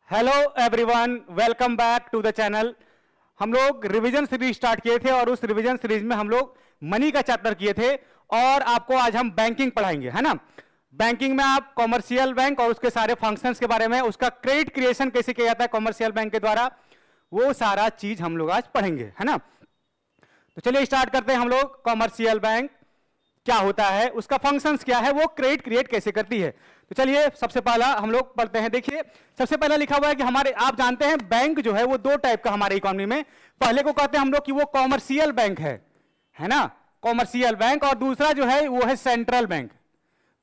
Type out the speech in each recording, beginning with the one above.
Hello everyone, welcome back to the channel. हम लोग revision series start किए थे और उस रिवीजन सीरीज में हम लोग मनी का चैप्टर किए थे और आपको आज हम बैंकिंग पढ़ाएंगे, है ना। बैंकिंग में आप कॉमर्शियल बैंक और उसके सारे फंक्शंस के बारे में, उसका क्रेडिट क्रिएशन कैसे किया जाता है कॉमर्शियल बैंक के द्वारा, वो सारा चीज हम लोग आज पढ़ेंगे, है ना। तो चलिए स्टार्ट करते हैं हम लोग। कॉमर्शियल बैंक क्या होता है, उसका फंक्शंस क्या है, वो क्रेडिट क्रिएट कैसे करती है। तो चलिए सबसे पहला हम लोग पढ़ते हैं। देखिए सबसे पहला लिखा हुआ है कि हमारे, आप जानते हैं बैंक जो है वो दो टाइप का हमारे इकोनॉमी में, पहले को कहते हैं हम लोग कि वो कॉमर्शियल बैंक है ना, कॉमर्शियल बैंक। और दूसरा जो है वो है सेंट्रल बैंक।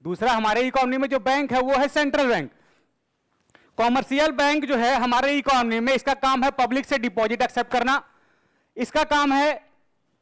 दूसरा हमारे इकोनॉमी में जो बैंक है वो है सेंट्रल बैंक। कॉमर्शियल बैंक जो है हमारे इकोनॉमी में, इसका काम है पब्लिक से डिपॉजिट एक्सेप्ट करना, इसका काम है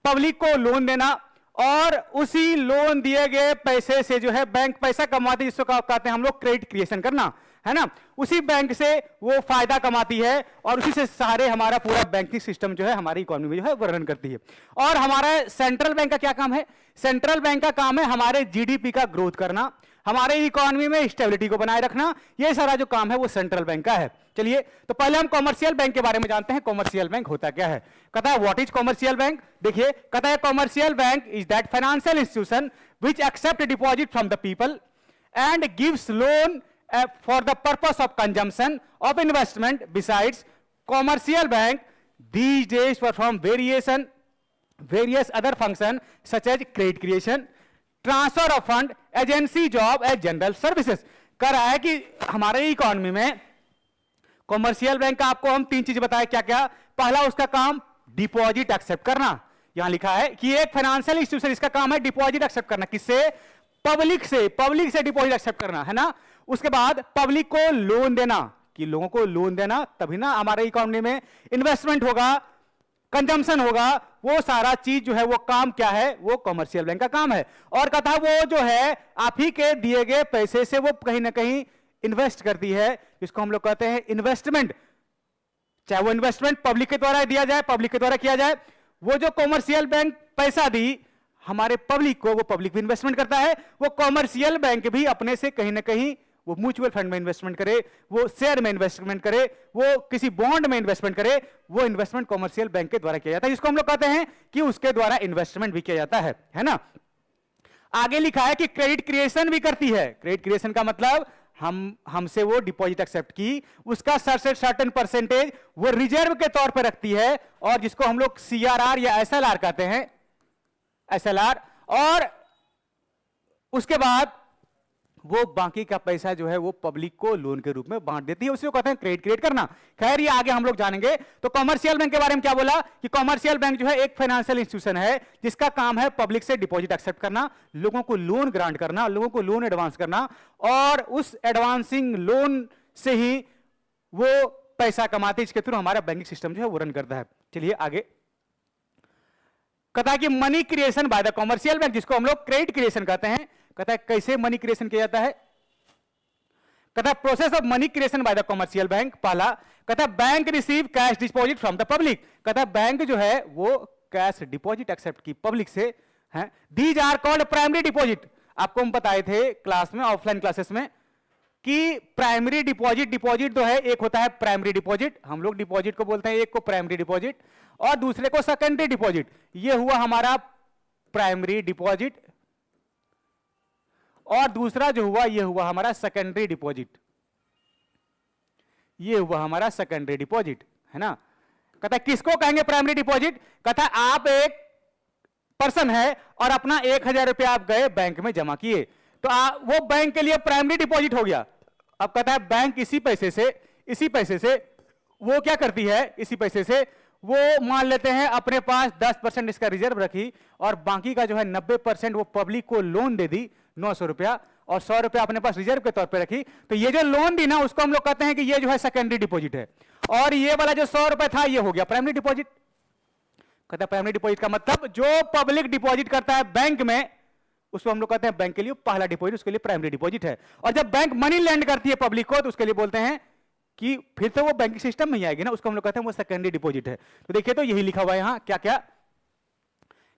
पब्लिक को लोन देना और उसी लोन दिए गए पैसे से जो है बैंक पैसा कमाती है, जिसको कहते हैं हम लोग क्रेडिट क्रिएशन करना, है ना। उसी बैंक से वो फायदा कमाती है और उसी से सारे हमारा पूरा बैंकिंग सिस्टम जो है हमारी इकोनॉमी में जो है वो रन करती है। और हमारा सेंट्रल बैंक का क्या काम है? सेंट्रल बैंक का काम है हमारे जीडीपी का ग्रोथ करना, हमारे इकोनॉमी में स्टेबिलिटी को बनाए रखना। ये सारा जो काम है वो सेंट्रल बैंक का है। चलिए तो पहले हम कॉमर्शियल बैंक के बारे में जानते हैं। कॉमर्शियल बैंक होता क्या है? कहता है व्हाट इज कॉमर्शियल बैंक। देखिए कहता है commercial bank is that financial institution which accept deposit from the people and gives loan for the purpose of consumption of investment. Besides, commercial bank these days perform various other functions such as credit creation, transfer of fund, agency job and general services. कह रहा है कि हमारे economy में commercial bank का आपको हम तीन चीजें बताए। क्या क्या? पहला उसका काम डिपॉजिट एक्सेप्ट करना। यहां लिखा है कि एक फाइनेंशियल इंस्टीट्यूशन, इसका काम है डिपॉजिट एक्सेप्ट करना। किससे? पब्लिक से डिपॉजिट एक्सेप्ट करना, है ना। उसके बाद पब्लिक को लोन देना, कि लोगों को लोन देना, तभी ना हमारे इकोनॉमी में इन्वेस्टमेंट होगा, कंजम्पशन होगा। वो सारा चीज जो है वो काम क्या है? वो कॉमर्शियल बैंक का काम है। और कहता वो जो है आप ही के दिए गए पैसे से वो कहीं ना कहीं इन्वेस्ट करती है, जिसको हम लोग कहते हैं इन्वेस्टमेंट। चाहे वो इन्वेस्टमेंट पब्लिक के द्वारा दिया जाए, पब्लिक के द्वारा किया जाए, वो जो कॉमर्शियल बैंक पैसा दी हमारे पब्लिक को, वो पब्लिक भी इन्वेस्टमेंट करता है। वो कॉमर्शियल बैंक भी अपने से कहीं ना कहीं वो म्यूचुअल फंड में इन्वेस्टमेंट करे, वो शेयर में इन्वेस्टमेंट करे, वो किसी बॉन्ड में इन्वेस्टमेंट करे, वो इन्वेस्टमेंट कॉमर्शियल बैंक के द्वारा किया जाता है, जिसको हम लोग कहते हैं कि उसके द्वारा इन्वेस्टमेंट भी किया जाता है ना। आगे लिखा है कि क्रेडिट क्रिएशन भी करती है। क्रेडिट क्रिएशन का मतलब हमसे वो डिपॉजिट एक्सेप्ट की, उसका सर्टेन परसेंटेज वो रिजर्व के तौर पर रखती है, और जिसको हम लोग सीआरआर या एसएलआर कहते हैं, एसएलआर। और उसके बाद वो बाकी का पैसा जो है वो पब्लिक को लोन के रूप में बांट देती है, उसी को कहते हैं क्रेडिट क्रिएट करना। खैर ये आगे हम लोग जानेंगे। तो कॉमर्शियल बैंक के बारे में क्या बोला कि कॉमर्शियल बैंक जो है एक फाइनेंशियल इंस्टीट्यूशन है जिसका काम है पब्लिक से डिपॉजिट एक्सेप्ट करना, लोगों को लोन ग्रांट करना, लोगों को लोन एडवांस करना, और उस एडवांसिंग लोन से ही वो पैसा कमाते, इसके थ्रू हमारा बैंकिंग सिस्टम जो है वो रन करता है। चलिए आगे कहता है कि money creation by the commercial bank, जिसको हम लोग क्रेडिट क्रिएशन कहते हैं। कहता है कैसे मनी क्रिएशन किया जाता है? कहता है process of money creation by the commercial bank. पहला कहता है bank receive cash deposit from the public. कहता है बैंक जो है वो कैश डिपॉजिट एक्सेप्ट की पब्लिक से है। These are called primary deposit. आपको हम बताए थे क्लास में, ऑफलाइन क्लासेस में, कि प्राइमरी डिपॉजिट जो है, एक होता है प्राइमरी डिपॉजिट, हम लोग डिपॉजिट को बोलते हैं एक को प्राइमरी डिपॉजिट, और दूसरे को सेकेंडरी डिपॉजिट। ये हुआ हमारा प्राइमरी डिपॉजिट, और दूसरा जो हुआ ये हुआ हमारा सेकेंडरी डिपॉजिट। ये हुआ हमारा सेकेंडरी डिपॉजिट, है ना। कहता है किसको कहेंगे प्राइमरी डिपॉजिट? कहता है आप एक पर्सन है और अपना 1000 रुपया आप गए बैंक में जमा किए, तो वो बैंक के लिए प्राइमरी डिपॉजिट हो गया। अब कहता है बैंक इसी पैसे से वो क्या करती है, इसी पैसे से वो मान लेते हैं अपने पास 10% इसका रिजर्व रखी, और बाकी का जो है 90% वो पब्लिक को लोन दे दी, 900 रुपया, और 100 रुपया अपने पास रिजर्व के तौर पे रखी। तो ये जो लोन दी ना, उसको हम लोग कहते हैं कि ये जो है सेकेंडरी डिपॉजिट है, और ये वाला जो 100 रुपया था ये हो गया प्राइमरी डिपॉजिट। कहता है प्राइमरी डिपॉजिट का मतलब जो पब्लिक डिपॉजिट करता है बैंक में, उसको हम लोग कहते हैं बैंक के लिए पहला डिपॉजिट, उसके लिए प्राइमरी डिपॉजिट है। और जब बैंक मनी लेंड करती है पब्लिक को, तो उसके लिए बोलते हैं कि फिर तो वो बैंकिंग सिस्टम में ही आएगी ना, उसको हम लोग कहते हैं वो सेकेंडरी डिपॉजिट है। तो देखिए तो यही लिखा हुआ है यहां क्या क्या।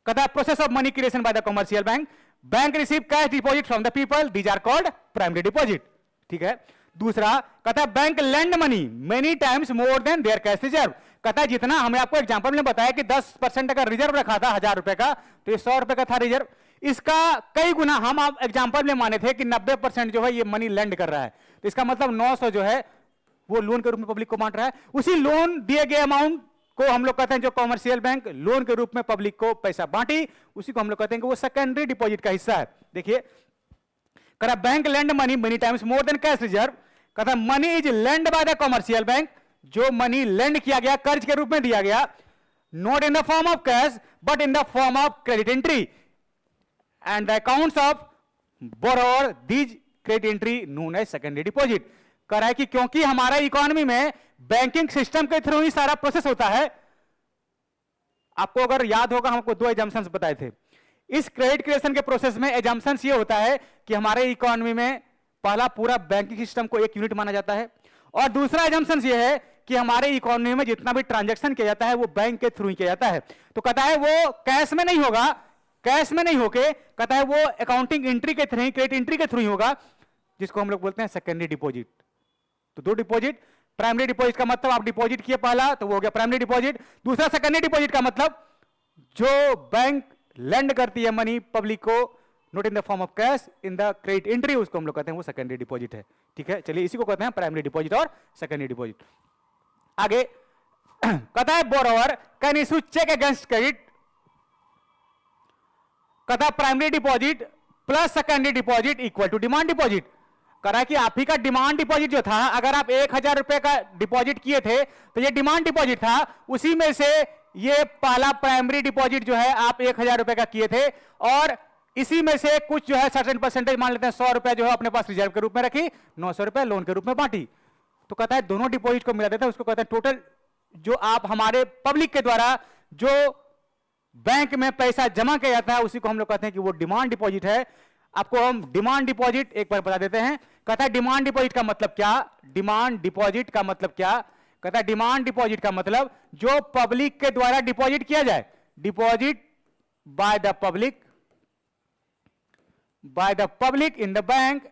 कहता है process of money creation by the commercial bank, bank receive cash deposit from the people, these are called primary deposit. ठीक है, दूसरा कहता है bank lend money many times more than their cash reserve. कहता है जितना हमें आपको एग्जांपल में बताया कि 10% अगर रिजर्व रखा था 1000 रुपए का, तो ये 100 रुपए का था रिजर्व, इसका कई गुना हम आप एग्जांपल में माने थे कि 90% जो है ये मनी लेंड कर रहा है, तो इसका मतलब 900 जो है वो लोन के रूप में पब्लिक को बांट रहा है। उसी लोन दिए गए अमाउंट को हम लोग कहते हैं जो कॉमर्शियल बैंक लोन के रूप में पब्लिक को पैसा बांटी, उसी को हम लोग कहते हैं कि वो सेकेंडरी डिपॉजिट का हिस्सा है। देखिए कहता bank lend money many times more than cash reserve. कहता money is lend by the commercial bank, जो मनी लेंड किया गया कर्ज के रूप में दिया गया, not in the form of cash but in the form of credit entry and the accounts of borrower these credit entry known as secondary deposit. कह रहा है कि क्योंकि हमारा इकोनॉमी में बैंकिंग सिस्टम के थ्रू ही सारा प्रोसेस होता है। आपको अगर याद होगा हमको 2 एजम्पशंस बताए थे इस क्रेडिट क्रिएशन के प्रोसेस में। एजम्पशंस ये होता है कि हमारे इकोनॉमी में पहला पूरा बैंकिंग सिस्टम को एक यूनिट माना जाता है, और दूसरा एजम्पशंस ये है कि हमारे इकोनॉमी में जितना भी ट्रांजैक्शन किया जाता है वो बैंक के थ्रू ही किया जाता है। तो कहता है वो कैश में नहीं होगा, कैश में नहीं होके कहता है वो अकाउंटिंग एंट्री के थ्रू ही, क्रेडिट एंट्री के थ्रू ही होगा, जिसको हम लोग बोलते हैं सेकेंडरी डिपॉजिट। तो 2 डिपॉजिट, प्राइमरी डिपॉजिट का मतलब आप डिपॉजिट किए पहला तो वो हो गया प्राइमरी डिपॉजिट, दूसरा सेकेंडरी डिपॉजिट का मतलब जो बैंक लेंड करती है मनी पब्लिक को not in the form of cash in the credit entry, उसको हम लोग कहते हैं वो सेकेंडरी डिपॉजिट है। ठीक है, चलिए इसी को कहते हैं प्राइमरी डिपॉजिट और सेकेंडरी डिपॉजिट। आगे कहता है borrower can issue cheque against credit. कहता है primary deposit plus secondary deposit equal to demand deposit. कह रहा है कि आप ही का डिमांड डिपॉजिट जो था, अगर आप 1000 रुपए का डिपॉजिट किए थे तो ये डिमांड डिपॉजिट था, उसी में से ये पहला प्राइमरी डिपॉजिट जो है आप 1000 रुपए का किए थे, और इसी में से कुछ जो है सर्टेन परसेंटेज मान लेते हैं 100 रुपए जो है अपने पास रिजर्व के रूप में रखी, 900 रुपए लोन के रूप में बांटी। तो कहता है दोनों डिपॉजिट को मिला देता है, उसको कहते हैं टोटल जो आप हमारे पब्लिक के द्वारा जो बैंक में पैसा जमा किया जाता है उसी को हम लोग कहते हैं कि वो डिमांड डिपॉजिट है। आपको हम डिमांड डिपॉजिट एक बार बता देते हैं। कहता है डिमांड डिपॉजिट का मतलब क्या, डिमांड डिपॉजिट का मतलब क्या। कहता है डिमांड डिपॉजिट का मतलब जो पब्लिक के द्वारा डिपॉजिट किया जाए, deposit by the public in the bank,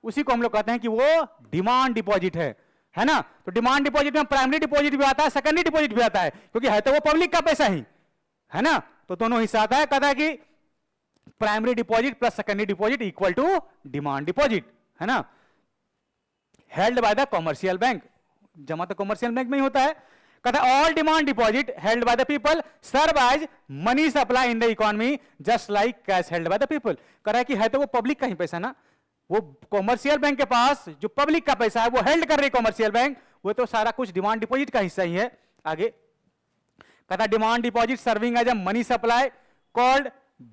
उसी को हम लोग कहते हैं कि वो डिमांड डिपॉजिट है ना। तो डिमांड डिपॉजिट में प्राइमरी डिपॉजिट भी आता है, सेकेंडरी डिपॉजिट भी आता है, क्योंकि है तो वो पब्लिक का पैसा ही है ना, तो दोनों हिस्सा आता है। कहता है कि primary deposit plus secondary deposit equal to demand deposit, है ना, held by the commercial bank, जमा तो कॉमर्शियल बैंक में ही होता है। कहता है all demand deposit held by the people serve as money supply in the economy just like cash held by the people. कह रहा है कि है तो वो पब्लिक का ही पैसा ना, वो कॉमर्शियल बैंक के पास जो पब्लिक का पैसा है वो हेल्ड कर रही कॉमर्शियल बैंक, वो तो सारा कुछ डिमांड डिपॉजिट का हिस्सा ही है। आगे कहता है demand deposit serving as a money supply called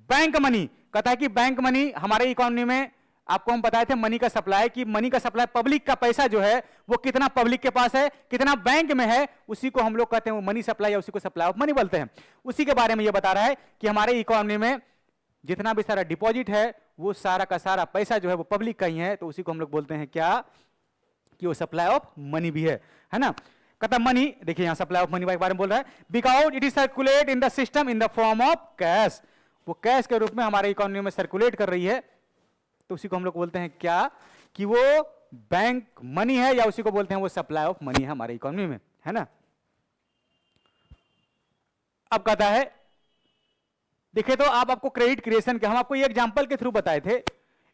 bank money. कहता है कि बैंक मनी हमारे इकोनॉमी में आपको हम बताए थे मनी का सप्लाई, कि मनी का सप्लाई पब्लिक का पैसा जो है वो कितना पब्लिक के पास है कितना बैंक में है, उसी को हम लोग कहते हैं वो मनी सप्लाई, या उसी को सप्लाई ऑफ मनी बोलते हैं। उसी के बारे में ये बता रहा है कि हमारे इकोनॉमी में जितना भी सारा डिपॉजिट है वो सारा का सारा पैसा जो है वो पब्लिक का ही है, तो उसी को हम लोग बोलते हैं क्या, कि वो सप्लाई ऑफ मनी भी है ना। कहता मनी, देखिए यहां सप्लाई ऑफ मनी के बारे में बोल रहा है, because it is circulate in the system in the form of cash, वो कैश के रूप में हमारे इकोनॉमी में सर्कुलेट कर रही है, तो उसी को हम लोग बोलते हैं क्या, कि वो बैंक मनी है, या उसी को बोलते हैं वो सप्लाई ऑफ मनी है हमारे इकोनॉमी में, है ना। अब कहता है देखिए, तो आपको क्रेडिट क्रिएशन के हम आपको ये एग्जांपल के थ्रू बताए थे,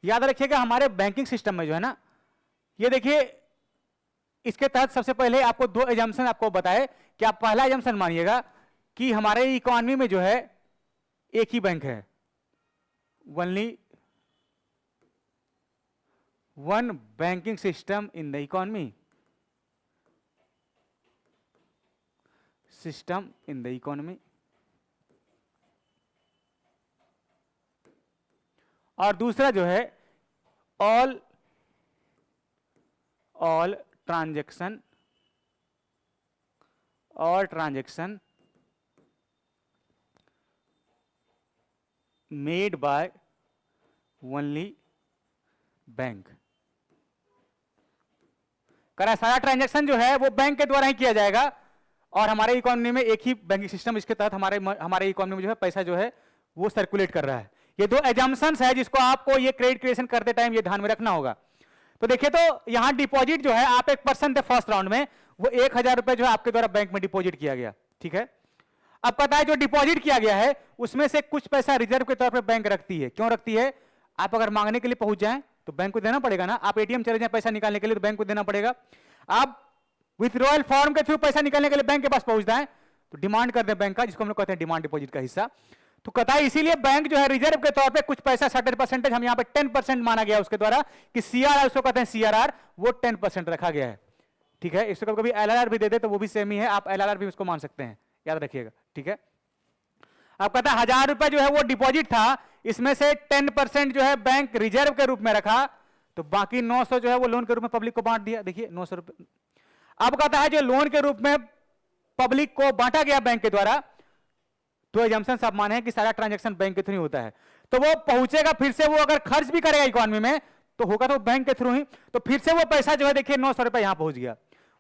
याद रखिएगा हमारे बैंकिंग सिस्टम में जो है ना, ये देखिए इसके तहत सबसे पहले आपको 2 एजम्पशन आपको बताए कि आप पहला एजम्पशन मानिएगा कि हमारे इकोनॉमी में जो है एक ही बैंक है, only one banking system in the economy, system in the economy. और दूसरा जो है all transaction made by only bank. करा सारा ट्रांजैक्शन जो है वो बैंक के द्वारा ही किया जाएगा, और हमारे इकोनॉमी में एक ही बैंकिंग सिस्टम, इसके तहत हमारे इकोनॉमी में जो है पैसा जो है वो सर्कुलेट कर रहा है। ये 2 एजम्पशंस है जिसको आपको ये क्रेडिट क्रिएशन करते टाइम ये ध्यान में रखना होगा। तो देखिए, तो यहां डिपॉजिट जो है आप 1% थे फर्स्ट राउंड में, वो 1000 रुपए जो है आपके द्वारा बैंक में डिपॉजिट किया गया, ठीक है। अब पता है जो डिपॉजिट किया गया है उसमें से कुछ पैसा रिजर्व के तौर पर बैंक रखती है। क्यों रखती है? आप अगर मांगने के लिए पहुंच जाएं तो बैंक को देना पड़ेगा ना। आप एटीएम चले जाएं पैसा निकालने के लिए तो बैंक को देना पड़ेगा। आप विथड्रॉयल फॉर्म के थ्रू पैसा निकालने के लिए बैंक के पास पहुंच जाएं तो डिमांड कर दे बैंक का, जिसको हम लोग कहते हैं डिमांड डिपॉजिट का हिस्सा। तो कताई इसीलिए बैंक जो है रिजर्व के तौर पे कुछ पैसा सर्टेन परसेंटेज, हम यहां पे 10% माना गया उसके द्वारा कि सीआरआर, उसको कहते हैं सीआरआर, वो 10% रखा गया है, ठीक है। इसको कभी एलआरआर भी दे दे तो वो भी सेम ही है, आप एलआरआर भी उसको मान सकते हैं, याद रखिएगा, ठीक है। अब कहता है 1000 रुपए जो है वो डिपॉजिट था, इसमें से 10% जो है बैंक रिजर्व के रूप में रखा, तो बाकी 900 जो है वो लोन के रूप में पब्लिक को बांट दिया। देखिए 900 रुपए। अब कहता है जो लोन के रूप में पब्लिक को बांटा गया बैंक के द्वारा, तो एजम्पशन आप माने कि सारा ट्रांजैक्शन बैंक के थ्रू ही होता है, तो वो पहुंचेगा फिर से, वो अगर खर्च भी करेगा इकोनॉमी में तो होगा तो बैंक के थ्रू ही, तो फिर से वो पैसा जो है देखिए 900 रुपए यहां पहुंच गया,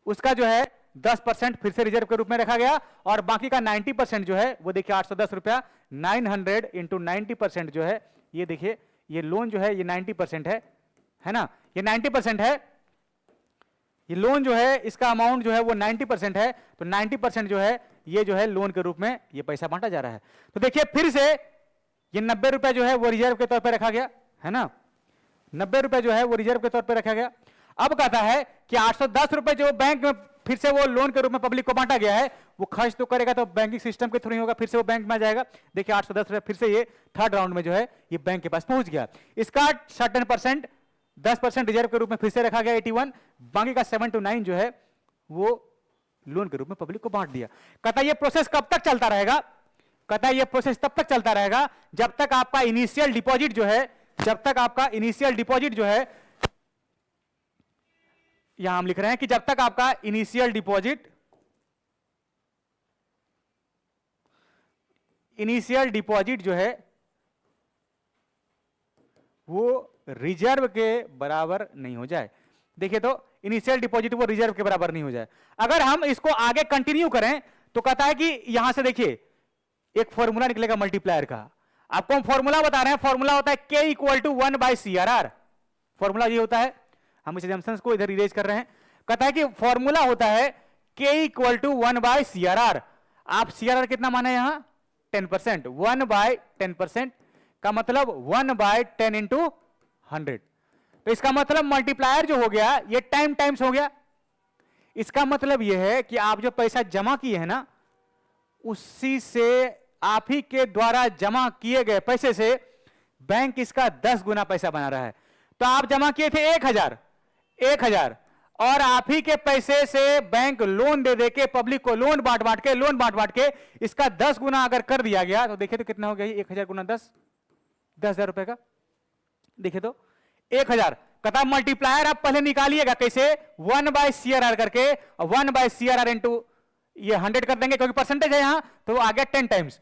उसका जो है 10% फिर से रिजर्व के रूप में रखा गया, और बाकी का 90% जो है वो देखिए 810 रुपया, 900 इंटू 90% जो है, ये देखिए ये लोन जो है ये 90% है ना, ये 90% है, ये लोन जो है इसका अमाउंट जो है वो 90% है, तो 90% जो है ये जो है लोन के रूप में ये पैसा बांटा जा रहा है। तो देखिए फिर से ये 90 रुपए जो है वो रिजर्व के तौर पे रखा गया है ना, 90 रुपए जो है वो रिजर्व के तौर पे रखा गया। अब कहता है कि 810 रुपए जो बैंक में फिर से वो लोन के रूप में पब्लिक को बांटा गया है, वो खर्च तो करेगा तो बैंकिंग सिस्टम के थ्रू ही होगा, फिर से वो बैंक में आ जाएगा। देखिए 810 रुपए फिर से ये थर्ड राउंड में जो है ये बैंक के पास पहुंच गया। इसका 10% रिजर्व के रूप में फिर से रखा गया 81, बाकी का 7 to 9 जो है वो लोन के रूप में पब्लिक को बांट दिया। कहता ये प्रोसेस कब तक चलता रहेगा? कहता ये प्रोसेस तब तक चलता रहेगा जब तक आपका इनिशियल डिपॉजिट जो है, जब तक आपका इनिशियल डिपॉजिट जो है, यहां हम लिख रहे हैं कि जब तक आपका इनिशियल डिपॉजिट जो है वो रिजर्व के बराबर नहीं हो जाए। देखिए तो इनिशियल डिपॉजिट वो रिजर्व के बराबर नहीं हो जाए। अगर हम इसको आगे कंटिन्यू करें तो कहता है कि यहां से देखिए एक फॉर्मूला निकलेगा मल्टीप्लायर का, आपको हम फॉर्मूला बता रहे हैं, फॉर्मूला होता है K = 1/CRR, फॉर्मूला ये होता है, हम इस एजम्पशंस को इधर इरेज कर रहे हैं। कहता है कि फॉर्मूला होता है K = 1/CRR। आप CRR कितना माने यहां 10%, 1/10% का मतलब 1/10 इंटू 100, तो इसका मतलब मल्टीप्लायर जो हो गया ये टाइम्स हो गया। इसका मतलब यह है कि आप जो पैसा जमा किए हैं ना, उसी से आप ही के द्वारा जमा किए गए पैसे से बैंक इसका 10 गुना पैसा बना रहा है। तो आप जमा किए थे 1000 और आप ही के पैसे से बैंक लोन दे के पब्लिक को लोन बांट के इसका 10 गुना अगर कर दिया गया तो देखिए तो कितना हो गया, 1000 गुना 10,000 रुपए का। देखिए तो 1000 कहता मल्टीप्लायर आप पहले निकालिएगा कैसे, 1/CRR करके, 1/CRR इंटू ये 100 कर देंगे क्योंकि परसेंटेज है यहां, तो आ गया 10 टाइम्स।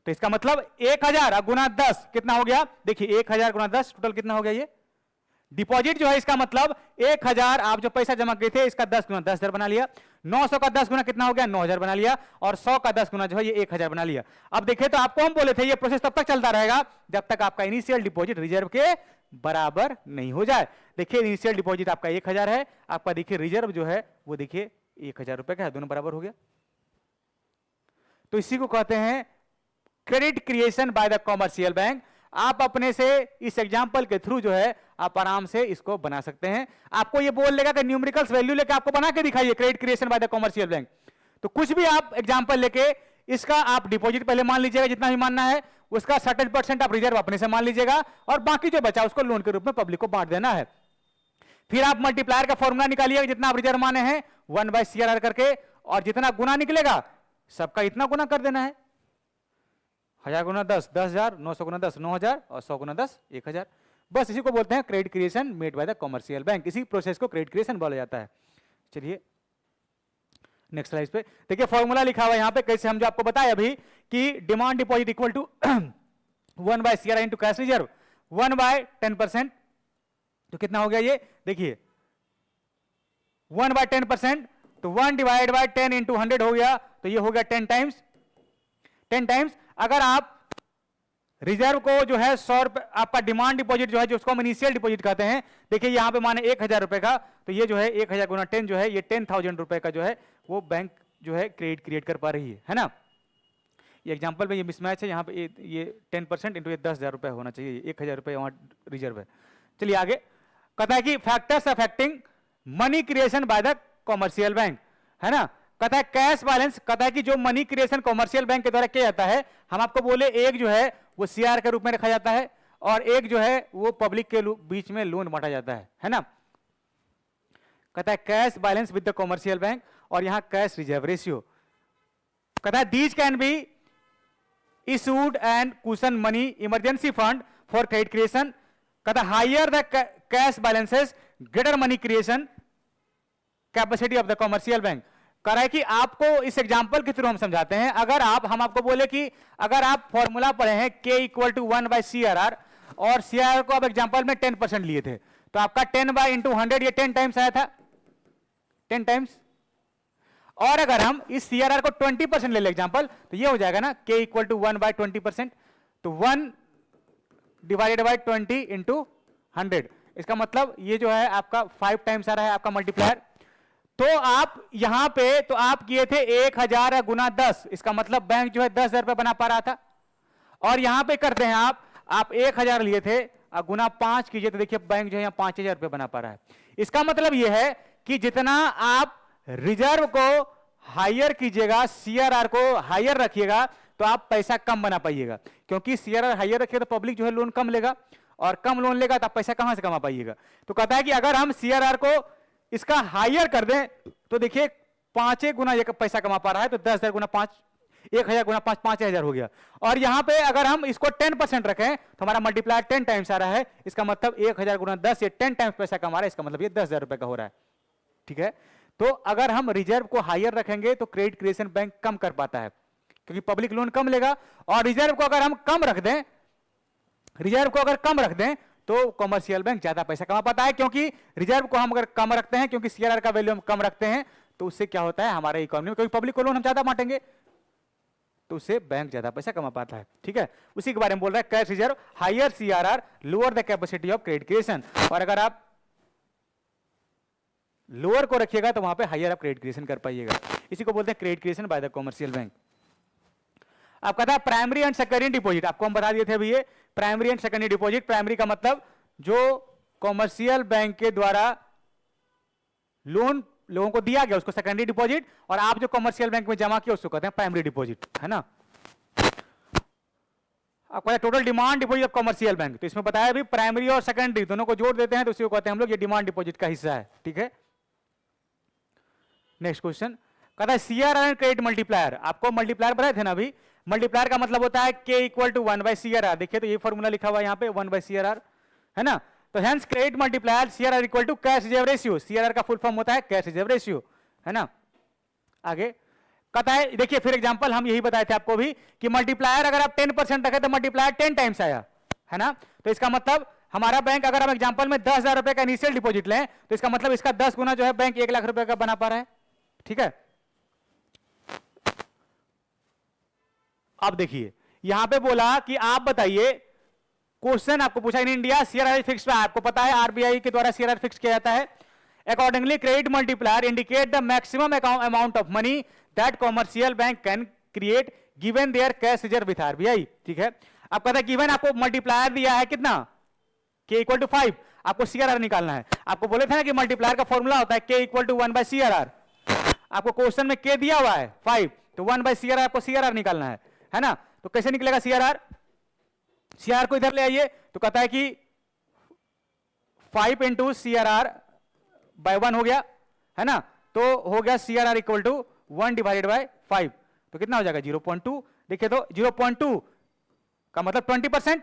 तो इसका मतलब 1000 गुना 10 कितना हो गया, देखिए 1000 गुना 10 टोटल कितना हो गया, ये डिपॉजिट जो है इसका मतलब 1000 आप जो पैसा जमा किए थे इसका 10 गुना 10,000 बना लिया, 900 का 10 गुना कितना हो गया 9000 बना लिया, और 100 का 10 गुना जो है ये 1000 बना लिया। अब देखिए तो आपको हम बोले थे ये प्रोसेस तब तक चलता रहेगा जब तक आपका इनिशियल डिपॉजिट रिजर्व के बराबर नहीं हो जाए। देखिए इनिशियल डिपॉजिट आपका 1000 है, आपका देखिए रिजर्व जो है वो देखिए 1000 रुपए का है, दोनों बराबर हो गया। तो इसी को कहते हैं credit creation by the commercial bank. आप अपने से इस एग्जांपल के थ्रू जो है आप आराम से इसको बना सकते हैं। आपको ये बोल लेगा कि न्यूमेरिकल्स वैल्यू लेके आपको बना के दिखाइए credit creation by the commercial bank, तो कुछ भी आप एग्जांपल लेके इसका आप डिपॉजिट पहले मान लीजिएगा जितना भी मानना है, उसका 30% आप रिजर्व अपने से मान लीजिएगा, और बाकी जो बचा उसको लोन के रूप में पब्लिक को बांट देना है। फिर आप मल्टीप्लायर का फॉर्मूला निकालिएगा, जितना आप रिजर्व माने हैं 1/CRR करके, और जितना गुना निकलेगा सबका इतना गुना कर देना है, 1000 गुना 10 10,000, 900 गुना 10 9,000, और 100 गुना 10 1,000। बस इसी को बोलते हैं credit creation made by the commercial bank. इसी प्रोसेस को क्रेडिट क्रिएशन बोला जाता है। चलिए नेक्स्ट स्लाइड पे देखिए फॉर्मूला लिखा हुआ है यहां पे, कैसे हम जो आपको बताया अभी कि demand deposit equal to 1/CRR into cash reserve 1/10%, तो कितना हो गया ये देखिए 1/10%, तो 1/10 इंटू 100 हो गया, तो ये हो गया 10 टाइम्स। अगर आप रिजर्व को जो है 100 रुपए आपका डिमांड डिपॉजिट जो है, जिसको हम इनिशियल डिपॉजिट कहते हैं, देखिए यहां पे माने 1000 रुपए का, तो ये जो है 1000 गुना 10 जो है ये 10,000 रुपए का जो है वो बैंक जो है क्रेडिट क्रिएट कर पा रही है ना। ये एग्जांपल में ये मिसमैच है, यहाँ पे ये 10% इंटू ये 10,000 रुपए होना चाहिए, 1000 रुपए वहां रिजर्व है। चलिए आगे कहता है कि factors affecting money creation by the commercial bank, है ना। कहता है कैश बैलेंस, कहता है कि जो मनी क्रिएशन कॉमर्शियल बैंक के द्वारा किया जाता है, हम आपको बोले एक जो है वो सीआर के रूप में रखा जाता है और एक जो है वो पब्लिक के बीच में लोन बांटा जाता है ना। कहता है cash balance with the commercial bank और यहां कैश रिजर्व रेशियो। कहता है these can be issued and cushion money emergency fund for credit creation. कहता है higher the cash balances greater money creation capacity of the commercial bank. कह रहा है कि आपको इस एग्जांपल के थ्रू हम समझाते हैं। अगर हम आपको बोले कि अगर आप फॉर्मूला पढ़े हैं K = 1/CRR और CRR को आप एग्जांपल में 10% लिए थे, तो आपका 10/100 ये 10 टाइम्स आया था, 10 टाइम्स। और अगर हम इस CRR को 20% ले ले एग्जांपल, तो ये हो जाएगा ना K = 1/20%, तो 1/20 इंटू 100, इसका मतलब ये जो है आपका 5 टाइम्स आ रहा है आपका मल्टीप्लायर। तो आप यहां पे तो आप किए थे 1000 गुना 10, इसका मतलब बैंक जो है 10,000 रुपए बना पा रहा था। और यहां पे करते हैं आप 1000 लिए थे, गुना 5 कीजिए तो देखिए बैंक जो है यहां 5000 रुपए बना पा रहा है। इसका मतलब यह है कि जितना आप रिजर्व को हायर कीजिएगा, सीआरआर को हायर रखिएगा, तो आप पैसा कम बना पाइएगा, क्योंकि सीआरआर हायर रखिएगा तो पब्लिक जो है लोन कम लेगा और कम लोन लेगा तो आप पैसा कहां से कमा पाइएगा। तो कहता है कि अगर हम सीआरआर को इसका हायर कर दें तो देखिए 5 गुना ये पैसा कमा पा रहा है, तो 10,000 गुना 5, 1000 गुना 5, 5000 हो गया। और यहां पे अगर हम इसको 10% रखें तो हमारा मल्टीप्लायर 10 टाइम्स आ रहा है, इसका मतलब 1000 गुना 10 ये 10 टाइम्स पैसा कमा रहा है, इसका मतलब ये 10,000 रुपए का हो रहा है। ठीक है, तो अगर हम रिजर्व को हायर रखेंगे तो क्रेडिट क्रिएशन बैंक कम कर पाता है, क्योंकि पब्लिक लोन कम लेगा। और रिजर्व को अगर हम कम रख दें, रिजर्व को अगर कम रख दें तो कॉमर्शियल बैंक ज्यादा पैसा कमा पाता है, क्योंकि रिजर्व को हम अगर कम रखते हैं, क्योंकि सीआरआर का वैल्यू हम कम रखते हैं, तो उससे क्या होता है हमारे इकोनॉमी में, क्योंकि पब्लिक को लोन हम ज्यादा बांटेंगे तो उससे बैंक ज्यादा पैसा कमा पाता है। ठीक है, उसी के बारे में बोल रहा है cash reserve higher CRR lower the capacity of credit creation. और अगर आप लोअर को रखिएगा तो वहां पे हायर आप क्रेडिट क्रिएशन कर पाइएगा। इसी को बोलते हैं credit creation by the commercial bank. अब कहता है प्राइमरी एंड सेकेंडरी डिपॉजिट, आपको हम बता दिए थे अभी, ये primary and secondary deposit. Primary का मतलब जो कॉमर्शियल बैंक के द्वारा लोन लोगों को दिया गया उसको सेकेंडरी डिपॉजिट, और आप जो कॉमर्शियल बैंक में जमा किया उसको कहते हैं प्राइमरी डिपॉजिट, है ना। आपको total demand deposit of commercial bank, तो इसमें बताया अभी प्राइमरी और सेकेंडरी दोनों को जोड़ देते हैं तो उसी को कहते हैं हम लोग ये डिमांड डिपॉजिट का हिस्सा है। ठीक है, नेक्स्ट क्वेश्चन कहता है सीआरआर एंड क्रेडिट मल्टीप्लायर। आपको मल्टीप्लायर बताए थे ना अभी, मल्टीप्लायर का मतलब होता है K = 1/CRR। देखिए तो ये फॉर्मूला लिखा हुआ है यहाँ पे 1/CRR, है ना। तो hence credit multiplier CRR = cash reserve ratio. CRR का फुल फॉर्म होता है कैश रिजर्व रेशियो, है ना। आगे कहता है, देखिए फिर एग्जांपल हम यही बताए थे आपको भी कि मल्टीप्लायर अगर आप 10% रखे तो मल्टीप्लायर 10 टाइम्स आया, है ना। तो इसका मतलब हमारा बैंक अगर हम एग्जांपल में 10,000 रुपए का इनिशियल डिपॉजिट लें तो इसका मतलब इसका 10 गुना जो है बैंक 1 लाख रुपए का बना पा रहा है। ठीक है, अब देखिए यहां पे बोला कि आप बताइए, क्वेश्चन आपको पूछा इन इंडिया सीआरआर फिक्स पे, आपको पता है आरबीआई के द्वारा सीआरआर फिक्स किया जाता है। Accordingly credit multiplier indicate the maximum amount of money that commercial bank can create given their cash reserve with RBI. ठीक है, अब कहता है गिवन आपको मल्टीप्लायर दिया है कितना, K = 5, आपको सीआरआर निकालना है। आपको बोले थे ना कि मल्टीप्लायर का फॉर्मूला होता है K = 1/CRR। आपको क्वेश्चन में K दिया हुआ है 5, तो 1/CRR आपको सीआरआर निकालना है ना। तो कैसे निकलेगा सीआरआर, सीआरआर को इधर ले आइए, तो कहता है कि 5 × CRR/1 हो गया, है ना। तो हो गया CRR = 1/5, तो कितना हो जाएगा 0.2। देखिए तो 0.2 का मतलब 20%,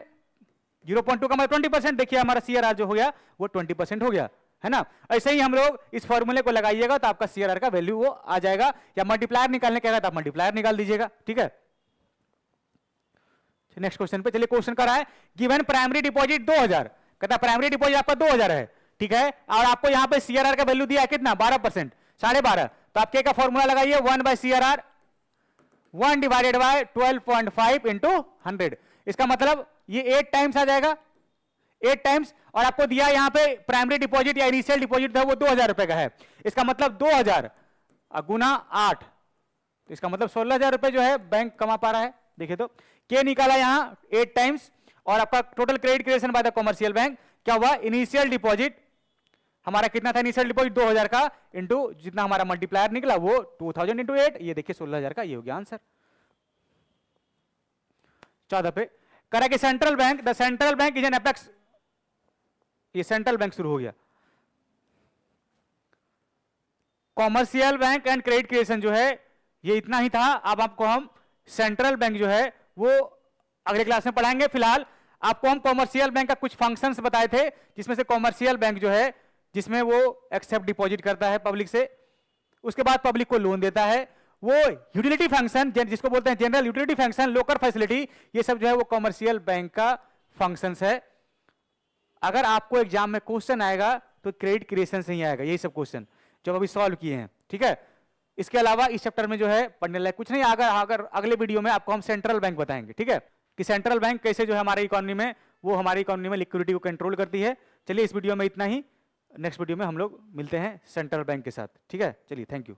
0.2 का मतलब 20%। देखिए हमारा सीआरआर जो हो गया वो 20% हो गया, है ना। ऐसे ही हम लोग इस फॉर्मूले को लगाइएगा तो आपका सीआरआर का वैल्यू वो आ जाएगा, या मल्टीप्लायर निकालने के बाद आप मल्टीप्लायर निकाल दीजिएगा। ठीक है, नेक्स्ट क्वेश्चन पे चलिए। क्वेश्चन कर रहा है गिवन प्राइमरी डिपॉजिट 2000, कहता है प्राइमरी डिपॉजिट आपका 2000 है, ठीक है, और आपको यहां पे सीआरआर का वैल्यू दिया है कितना 12%, 12.5, तो आप K का फॉर्मूला लगाइए 1/CRR 1/12.5 × 100। इसका मतलब ये 8 टाइम्स आ जाएगा, 8 टाइम्स। और आपको दिया यहां पे प्राइमरी डिपॉजिट या इनिशियल डिपॉजिट था वो 2000 रुपए का है, इसका मतलब 2000 गुना 8, तो इसका मतलब 16000 रुपए जो है बैंक कमा पा रहा है। देखिए तो के निकाला यहां 8 टाइम्स, और आपका total credit creation by the commercial bank क्या हुआ, इनिशियल डिपॉजिट हमारा कितना था, इनिशियल डिपॉजिट 2000 का इंटू जितना हमारा मल्टीप्लायर निकला वो 2000 इंटू 8, ये देखिए 16000 का, ये हो गया आंसर। 14 पे करा कि central bank, the central bank is an apex, ये सेंट्रल बैंक शुरू हो गया। Commercial bank and credit creation जो है ये इतना ही था। अब आपको हम सेंट्रल बैंक जो है वो अगले क्लास में पढ़ाएंगे। फिलहाल आपको हम कॉमर्शियल बैंक का कुछ फंक्शंस बताए थे, जिसमें से कॉमर्शियल बैंक जो है जिसमें वो एक्सेप्ट डिपॉजिट करता है पब्लिक से, उसके बाद पब्लिक को लोन देता है, वो यूटिलिटी फंक्शन जिसको बोलते हैं general utility function, local facility, ये सब जो है वो कॉमर्शियल बैंक का फंक्शंस है। अगर आपको एग्जाम में क्वेश्चन आएगा तो क्रेडिट क्रिएशन से ही आएगा, यही सब क्वेश्चन जो अभी सॉल्व किए हैं, ठीक है। इसके अलावा इस चैप्टर में जो है पढ़ने लायक कुछ नहीं। अगर अगले वीडियो में आपको हम सेंट्रल बैंक बताएंगे, ठीक है, कि सेंट्रल बैंक कैसे जो है हमारी इकोनॉमी में, वो हमारी इकोनॉमी में लिक्विडिटी को कंट्रोल करती है। चलिए इस वीडियो में इतना ही, नेक्स्ट वीडियो में हम लोग मिलते हैं सेंट्रल बैंक के साथ, ठीक है। चलिए, थैंक यू।